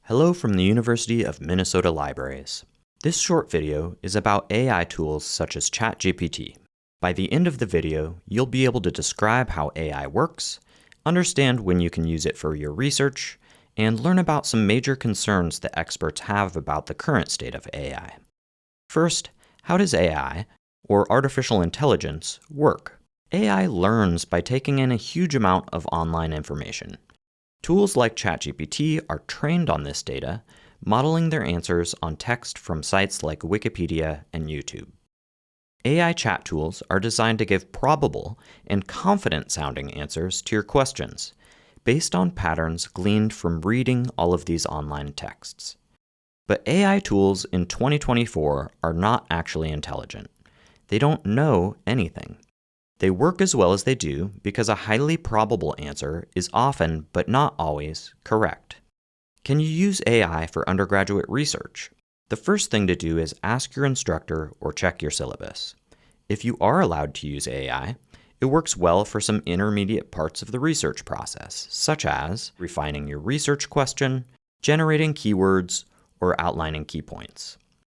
Hello from the University of Minnesota Libraries. This short video is about AI tools such as ChatGPT. By the end of the video, you'll be able to describe how AI works, understand when you can use it for your research, and learn about some major concerns that experts have about the current state of AI. First, how does AI, or artificial intelligence, work? AI learns by taking in a huge amount of online information. Tools like ChatGPT are trained on this data, modeling their answers on text from sites like Wikipedia and YouTube. AI chat tools are designed to give probable and confident-sounding answers to your questions, based on patterns gleaned from reading all of these online texts. But AI tools in 2024 are not actually intelligent. They don't know anything. They work as well as they do because a highly probable answer is often, but not always, correct. Can you use AI for undergraduate research? The first thing to do is ask your instructor or check your syllabus. If you are allowed to use AI, it works well for some intermediate parts of the research process, such as refining your research question, generating keywords, or outlining key points.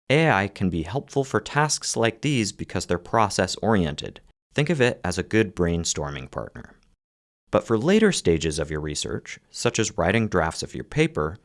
AI can be helpful for tasks like these because they're process-oriented. Think of it as a good brainstorming partner. But for later stages of your research, such as writing drafts of your paper,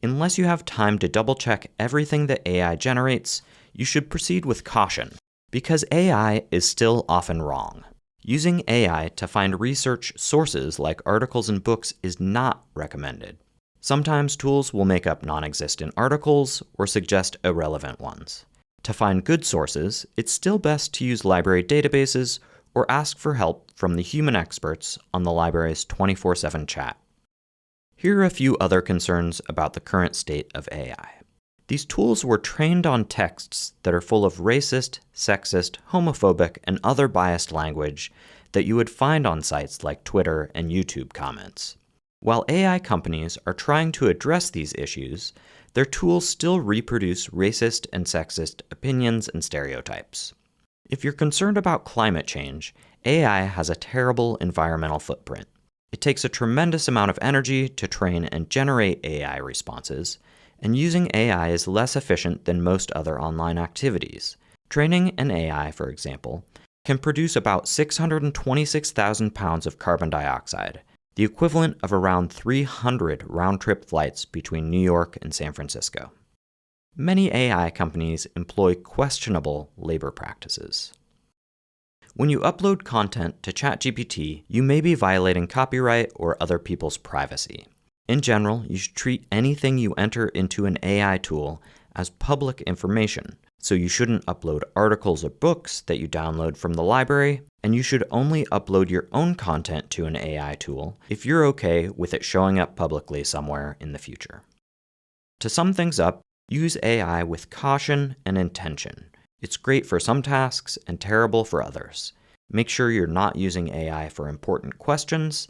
unless you have time to double-check everything that AI generates, you should proceed with caution, because AI is still often wrong. Using AI to find research sources like articles and books is not recommended. Sometimes tools will make up non-existent articles or suggest irrelevant ones. To find good sources, it's still best to use library databases or ask for help from the human experts on the library's 24/7 chat. Here are a few other concerns about the current state of AI. These tools were trained on texts that are full of racist, sexist, homophobic, and other biased language that you would find on sites like Twitter and YouTube comments. While AI companies are trying to address these issues, their tools still reproduce racist and sexist opinions and stereotypes. If you're concerned about climate change, AI has a terrible environmental footprint. It takes a tremendous amount of energy to train and generate AI responses, and using AI is less efficient than most other online activities. Training an AI, for example, can produce about 626,000 pounds of carbon dioxide, the equivalent of around 300 round-trip flights between New York and San Francisco. Many AI companies employ questionable labor practices. When you upload content to ChatGPT, you may be violating copyright or other people's privacy. In general, you should treat anything you enter into an AI tool as public information, so you shouldn't upload articles or books that you download from the library, and you should only upload your own content to an AI tool if you're okay with it showing up publicly somewhere in the future. To sum things up, use AI with caution and intention. It's great for some tasks and terrible for others. Make sure you're not using AI for important questions,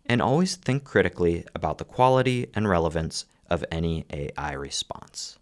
and always think critically about the quality and relevance of any AI response.